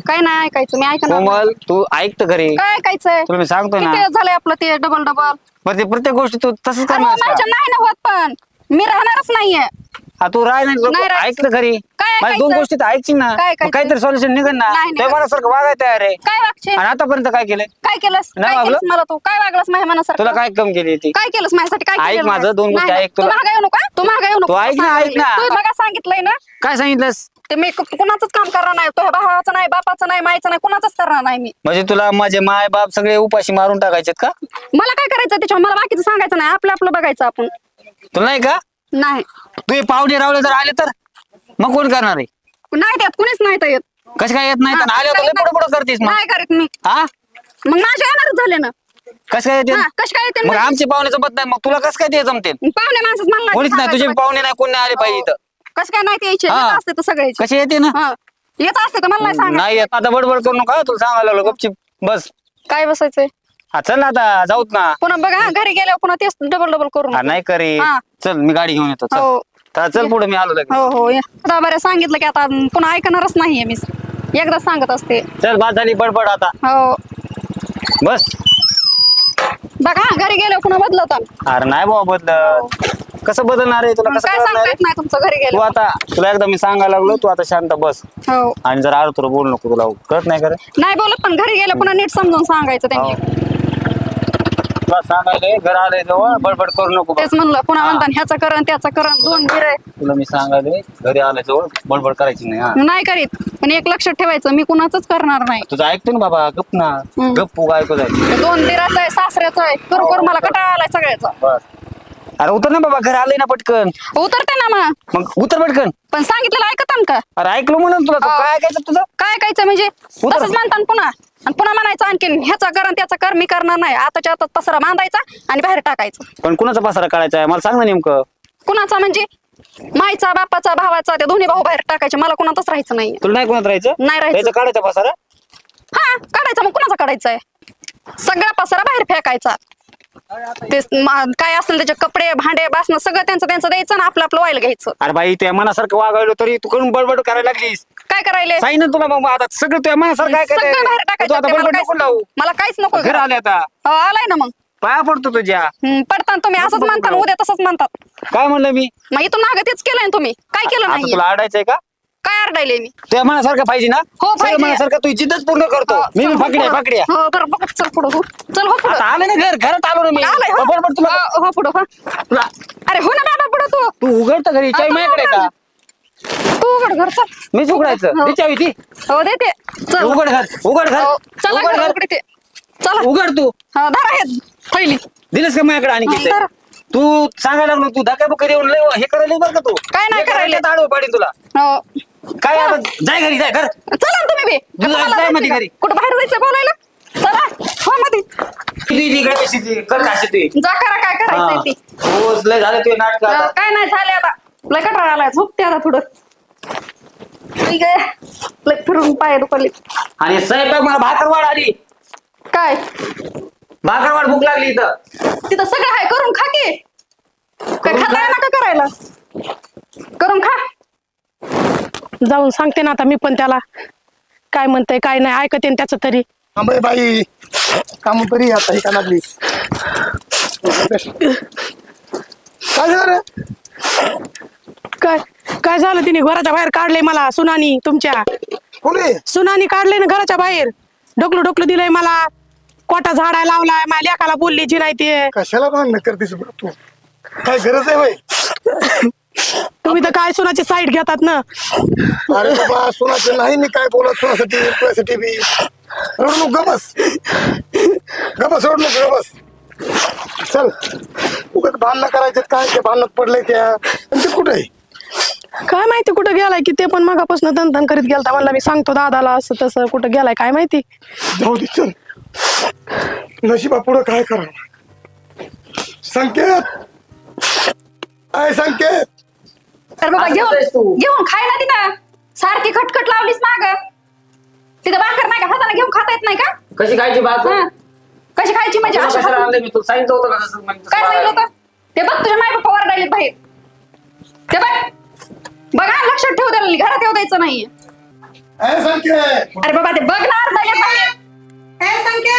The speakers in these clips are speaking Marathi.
काय नाही ऐकायचं मी ऐकणार नाही. कोमल तू ऐक तर घरी. काय ऐकायचंय तुला मी सांगतोय ना. किती झालंय आपलं ते डबल डबल. पण ते प्रत्येक गोष्टी तू तसंच अरे करणार माझ्या नाही ना होत पण मी राहणारच नाहीये. तू राह नाही नाही राहायचं. ऐक तर घरी. काय माझ्या दोन ऐकायचं? गोष्टी तर ऐकशील ना. काय ऐकायचं? मग काहीतरी सोल्युशन निघन ना. नाही ते निघत. मनासारखं वागायला तयार आहे. काय वागचे आणि आतापर्यंत काय केलंय? काय केलंस नाही काय वागलं? केलंस मला तू काय वागलास माझ्या मनासारखं तुला काय कम केली ती? काय केलंस माझ्यासाठी काय ऐक केलेलं माझं, नाहीस? दोन गोष्टी नाही, ऐक तू तुला. मागं येऊ नको तू मागं येऊ नको तू ऐक ना, ऐक ना. तू मगा सांगितलंय ना काय सांगितलंस? ते मी कुणाचंच काम करणार नाही तुझ्या भावाचं नाही बापाचं नाही मायचं नाही कुणाचंच करणार नाही मी. म्हणजे तुला माझे माय बाप सगळे उपाशी मारून टाकायचेत का? मला काय करायचं त्याच्यावर मला बाकीचं सांगायचं नाही आपलं आपलं बघायचं आपण. तुला नाही का? नाही तू हे पाहुणे रावले जर आले तर मग कोण करणार आहे? नाही त्यात कुणीच नाही तर येत. कसे काय येत नाही? हा, आले तर पुढे पुढे करतेस मग. नाही करीत मी हा मग माझ्या येणारच झाले ना. कसं काय येते? हा, कशी काय येते मग म्हणजे? आमचे पाहुणे जमत नाही मग तुला कसं काय ते जमते? पाहुणे माणसंच मला कोणीच नाही तुझे सांगायचं पाहुणे नाही कोण नाही आले पाहिजे इथं. कसं काय नाही ते यायचे हा. येत असते तर सगळ्याचे कसे येते ना? हा येत असते तर मला नाही सांगा नाही येत आता बडबड करू नका तुला सांगायला लागलो गपचिप बस. काय बसायचंय हा चल ना आता जाऊत ना. पुन्हा बघा हा, घरी गेल्यावर पुन्हा तेच डबल डबल करू हा नका. नाही करे हा. चल मी गाडी घेऊन येतो चल. हो चल पुढे मी आलो लगेच. हो हो आता बरं सांगितलं की आता पुन्हा ऐकणारच नाहीये मी एकदा सांगत असते. चल बाद झाली बडबड आता हो बस. बघा घरी गेल्यावर पुन्हा बदलत अरे नाही बाबा बदलत कसं बदलणार आहे तुला कसं काय कळणार सांगता आहे? येत नाही तुमचं घरी तू गेलं आता तुला एकदा मी सांगायला लागलो तू आता शांत बस हो आणि जर आलो तुला बोल नको तुला कळत नाही करे. नाही बोलत पण घरी गेलं पुन्हा नीट समजून सांगायचं त्यांनी. तुला सांगायले घर आले जवळ बडबड करू नको बस. तेच म्हणलं पुन्हा म्हणता ह्याचं करण त्याचं करण दोन गिरे तुला मी सांगायले घरी आले जवळ बडबड करायची नाही. हा नाही करीत पण एक लक्षात ठेवायचं मी कुणाचंच करणार नाही. तुझं ऐकतो ना बाबा गप ना गप उगा ऐकू जायचं ते दोन दिराचं आहे सासऱ्याचं आहे करू करू मला कटाळा आलाय सगळ्याचा. बस. अरे उतर ना बाबा घर आले ना पटकन उतरते ना मग मग उतर पटकन. पण सांगितलेलं ऐकतान का? अरे ऐकलो म्हणून तुला तू हो. काय ऐकायचं तुझं? काय ऐकायचं म्हणजे उतर. तसंच म्हणतात पुन्हा आणि पुन्हा म्हणायचं आणखीन ह्याचा कर आणि त्याचा कर मी करणार नाही आताच्या आतात पसरा बांधायचा आणि बाहेर टाकायचं. पण कुणाचा पसारा काढायचा आहे मला सांग ना नेमकं. कुणाचा म्हणजे मायचा बापाचा भावाचा ते दोन्ही भाऊ बाहेर टाकायचे मला कुणातच राहायचं नाही. तुला नाही कोणात राहायचं? नाही राहायचं. त्याचं काढायचा पसारा. हा काढायचा मग कुणाचा काढायचा आहे सगळा पसारा बाहेर फेकायचा. ते काय असेल त्याचे कपडे भांडे बासणं सगळं त्यांचं त्यांचं द्यायचं ना आपलं आपलं व्हायला घ्यायचं. अरे बाई तुझ्या मनासारखं वागायलो तरी तू करून बडबड करायला लागलीस. काय करायले सांगितलं तुला मग आता सगळं तुझ्या मनासारखं काय सगळं बाहेर करायचं? तू टाकायचं आता ते मला बडबड नको लावू. मला काहीच नको घर आले आता हो आलाय ना मग पाया पडतो तुझ्या. पडताना तुम्ही असंच म्हणता आणि उद्या तसंच म्हणतात. काय म्हणलं मी? मग इथून मागे तेच केलंय ना तुम्ही काय केलं आता नाही तुला आडायचंय का? काय आरडायले मी तुझ्या मनासारखं पाहिजे ना? हो, सगळं पाहिजे. मनासारखं तू जिद्दच पूर्ण करतो. मी चल, फाकड्या पुढं. फाकड्या हो बरं बघ चल पुढं हो चल हो पुढं आता आले ना घरात आलो ना मी. आलाय हो. बडबड तुला हो पुढं हो तुला- अरे हो ना बाबा पुढं तू तू उघडत घरी चाय माझ्याकडे का? तू उघड घर चल मीच उघडायचं हो. ती चावी ती हो देते चल उघड घर उघड घर हो, चला उघड घर घर उघडते चला उघड तू हा धरा हे पहिली दिलंस का माझ्याकडे आणि हा, तर. तू सांगायला लागलो तू धक्का येऊन लय हे करायला बरं का तू काय नाही हे करायला. आडवं पाडीन तुला हो काय आता जाय घरी जाय घर चला ना तुम्ही बी तुझं तुम्हाला जाय जायचं मध्ये का? घरी. कुठं बाहेर जायचं बोलायला चला हो मध्ये तुझी तिकडे कशी ती कर काशी ती जा करा काय करायचंय ती हो लय झालं तुझे नाटक आता. काय नाही झाले आता लय कटाळा आलाय झोपते आता थोडं ठीक आहे लय फिरून पाय दुखले आणि स्वयंपाक मला भाकरवाड आली काय भाकरवाड भूक लागली इथं तिथं सगळं आहे करून खा की काय करून खाता खा. नका करायला करून खा जाऊन सांगते ना आता मी पण त्याला काय म्हणतंय काय नाही ऐकते त्याच तरी. थांबय बाई काम तरी आता ही कानातली काय झालं रे? काय काय झालं तिने घराच्या बाहेर काढले मला सुनानी तुमच्या कोणी सुनानी काढले ना घराच्या बाहेर डोकलं डोकलं दिलंय मला कोटा झाडायला लावलाय माझ्या लेकाला बोलली जी नाही ते. कशाला भांडण करतेस बरं तू काय गरज आहे बाई तुम्ही तर काय सुनाची साईड घेतात ना. अरे बाबा सुनाचं नाही मी काय बोलत सुनासाठी तुझ्यासाठी बी रडू नको गबस गबस रडू नको गबस चल उगाच भांडणं करायचे काय ते भांडणात पडलंय त्या आणि ते कुठे काय माहिती कुठं गेलाय की ते पण मगापासून धन करीत गेलता म्हणला मी सांगतो दादाला असं तसं कुठं गेलाय काय माहिती. जाऊ दे चल नशिबा पुढं काय करा संकेत काय संकेत तर बाबा असं घेऊन करतेस तू? घेऊन खाय ना तिथं सारखी खटखट लावलीस माग तिथं भाकर नाही का हाताने घेऊन खाता येत नाही का कशी खायची भाकर हा. कशी खायची म्हणजे तुला अशी कशाला हातात- आणलंय मी तुला सांगितलं होतं का तसं म्हणजे काय सांगितलं होतं ते बघ तुझ्या माय बाप्पा वरडायलेत बाहेर ते बघ बघा लक्षात ठेव त्याला घरात येऊ द्यायचं नाहीये सांगते अरे बाबा ते बघ ना अर्धा एक बाहेर.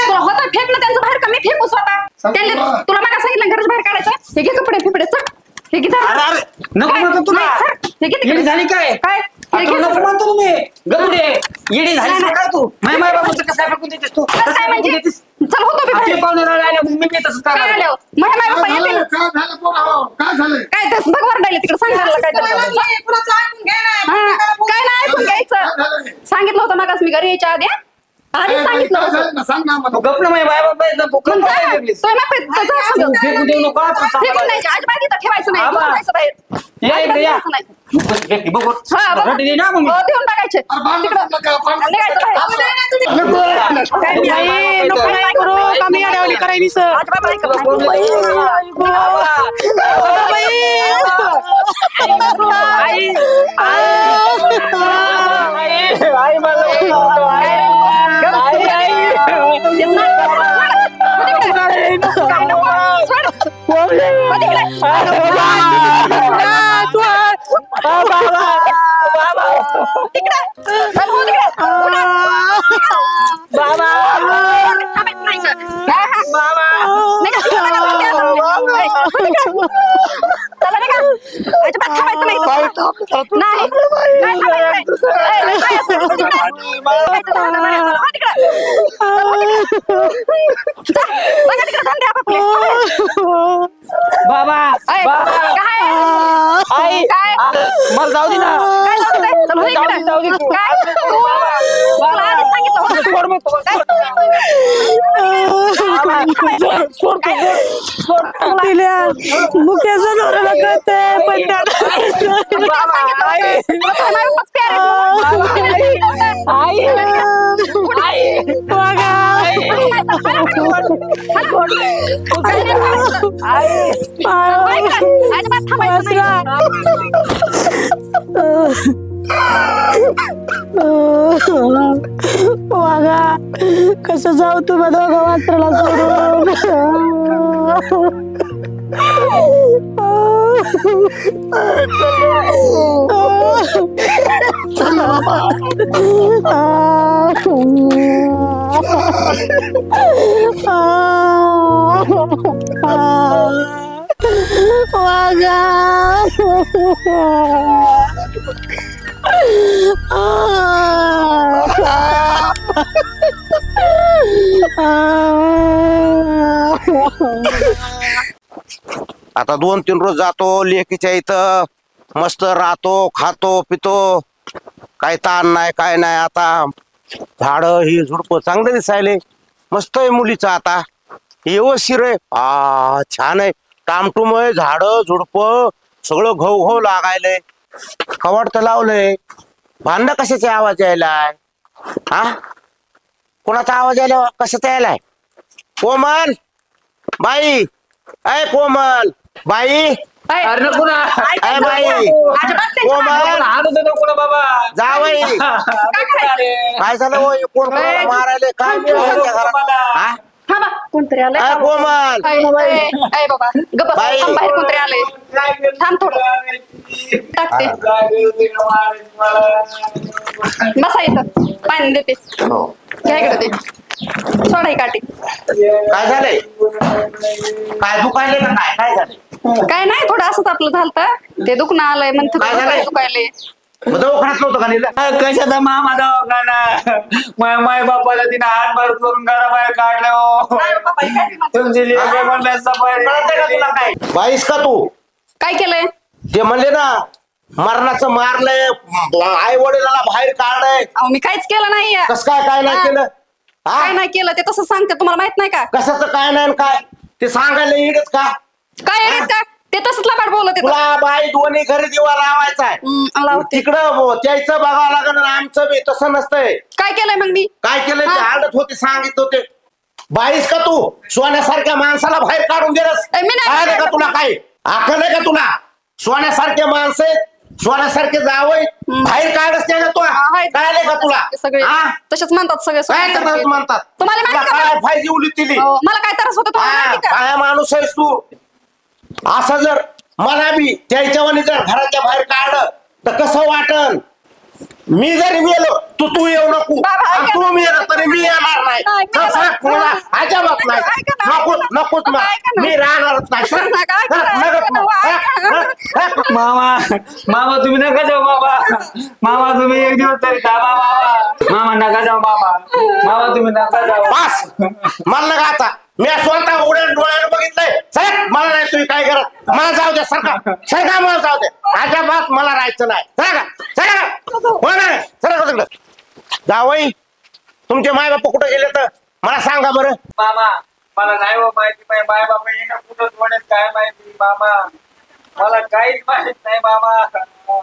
तुला होतं फेकलं त्यांचं बाहेर कमी फेकूस होता त्यांनी तुला मला सांगितलं घराच्या बाहेर काढायचं हे घे कपडे फिपडे चल हे घे अरे अरे नको काय? म्हणतो तुला नाही, सर, हे घे तिकडे. येडी झाली काय काय हे घे नको सर. म्हणतो तुम्ही गरुडे येडी झाली नाही, काय तू माय माय बाबाचं कसं काय फेकून देतेस तू कसं काय म्हणजे चल होतो मी आपले बाहेर. पाहुणे राहिले मग मी तसंच काय करणार आलं माझ्या माय बाबा येतील काय झालं पोरा काय झालं काय ते बघ वरडायले तिकडे सांग घराला काय तरी. काय नाही ऐकून घ्यायचं सांगितलं होतं मगाच मी घरी यायच्या आधी आधी सांगितलं काय होतं झालं ना सांग ना मला गप ना माय बाबा एकदम पोकळ मग जा. काय लागलीस तो ना पे- त्याचा असं फेकू देऊ नको आपण फेकून सांभाळायचं. द्यायची अजिबात इथं ठेवायचं नाही आबा. घेऊन जायचं बाहेर या अजिबात इकडे या. ठेवायचं नाही. बस, फेक, बघ, बघ. हा, बघा. रडू दे ना मग मी. हो, देऊन टाकायचे अरे भांडण तिकडं नका करा, भांडण निघायचं नका बाहेर. करा. काय नाही. बाई, नको काय करू कमी अडवली करायली सर अजिबात नाही करायचं. आई मला देत नाही. हो तिकडे. काय नको. सोड. हो तिकडे. तिकडे. चल, हो तिकडे. उठा. थांबायचं नाही इथं. हा, हा. निघा, तिकडे नका थांबते आता. हो तिकडे. चला निघा. अजिबात थांबायचं नाही इथं. नाही. नाही थांबायचं नाही. ए, काय असं? हो तिकडे. हो तिकडे. जा. बघा तिकडे धंदे आपापले. बाबा ए, बाबा काय? आई काय? मला जाऊ दे ना काय जाऊ दे? चल, हो इकडे. जाऊ दे तू. काय? तुला आधीच सांगितलं होतं. सोड मग तू. काय? सोड तू, सोड. सोड. तिला मुख्याचा नवऱ्याला कळतंय पण बाबा, आई. आई. आई. वागा कसं जाऊ तुम्हा दोघं वाचला वागा आता 2-3 रोज जातो लेकीच्या इथं मस्त राहतो खातो पितो काय ताण नाही काय नाही आता झाड ही झुडप चांगले दिसायले मस्त आहे मुलीचं आता व्यवस्थित आहे छान आहे टामटुम आहे झाड झुडप सगळं घव घव लागायलंय कवाडत लावलंय भांडण कशाचा आवाज यायलाय हा कोणाचा आवाज यायला कशाचा यायलाय कोमल बाई अय कोमल बाई अरे नको ना अय बाई कोमल हात दे नको ना बाबा जावई काय झालं हो कोण कोणाला मारायले काय मिळालं घरात हा कोणतरी आलंय अय कोमल बाबा गप्प बस. बाई. थांब, बाहेर कोणतरी आलंय थांब थोडं टाकते बसा इथं पाणी देते घ्या इकडे ते सोडा ही काठी काय झालंय काय दुखायले का काय काय झालंय काय नाही थोडं असंच आपलं झालतं ते दुखणं आलंय म्हणते काय झालंय? दुखायले मग दवाखान्यात नव्हतं का नेलं कशाचा मामा दवाखाना माय माय बापाला तिने हात मार करून घराबाहेर काढलं हो. तुमची लेकरं म्हणलं कळतंय का तुला सफाई काय बाईस का तू काय केलंय ते म्हणले ना मरणाचं मारलंय आई वडिलाला बाहेर काढलंय अहो मी काहीच केलं नाही कस काय नाही केलं काय हा नाही केलं ते तसं सांगते तुम्हाला माहित नाही का कशाचं काय नाही आणि काय ते सांगायला येडच का काय येत का ते तसंच लबाड बोलत येतं. तुला बाई दोन्ही घरी दिवा लावायचा आहे लावते. तिकडं त्याचं बघावं लागेल आणि आमचं बी तसं नसतंय काय केलंय मग मी काय केलं ते हा. आडत होते सांगित होते बाईस का तू सोन्यासारख्या माणसाला बाहेर काढून दिलंस ए, मी नाही काय नाही का बाहेर तुला काय अक्कल आहे का तुला सोन्यासारखे माणसं आहेत सोन्यासारखे जावय बाहेर काढच नाही ना तुला आहेत. काय नाही का तुला सगळे हा? तसेच म्हणतात सगळे काय सोन्यासारखे. करतात म्हणतात तुम्हाला तुला माहिती काय का फायदी उली दिली हो, मला काय त्रास होतो तुम्हाला माहिती का काय माणूस आहेस तू असं जर मला बी त्याच्यावानी जर घराच्या बाहेर काढलं तर कसं वाटन मी जरी गेलो तू येऊ नको बाबा, ऐका आणि तू ना. मी येणार तरी मी येणार नाही नाही, चल, सर, कोणाला अजिबात नाही ऐका ना, नको ऐका ना. नकोच बाबा, मला ऐका ना. मी राहणारच नाही सर, ऐका ना, सर, ऐका नकोच ना, मला. ऐका ना. मामा मामा तुम्ही नका जाऊ बाबा मामा तुम्ही एक दिवस तरी थांबा मामा मामा नका जाऊ मामा मामा तुम्ही नका जाऊ बस मला नका आता मी स्वतः उघड्या डोळ्याने बघितलंय सर मला नाही तुम्ही काय करत मला जाऊ दे सरका मला जाऊ दे अजिबात मला राहायचं नाही सर जावई तुमचे माय बाप कुठे गेले तर मला सांगा बरं मामा मला नाही हो माहिती माय बाबा येणं कुठं थोडे काय माहिती मामा मला काहीच माहित नाही मामा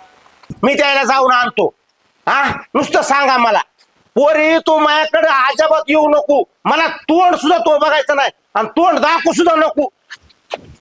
मी त्याला जाऊन आणतो हा नुसतं सांगा मला पोरी तू माझ्याकडे अजिबात येऊ नको मला तोंड सुद्धा तो बघायचं नाही आणि तोंड दाखवू सुद्धा नको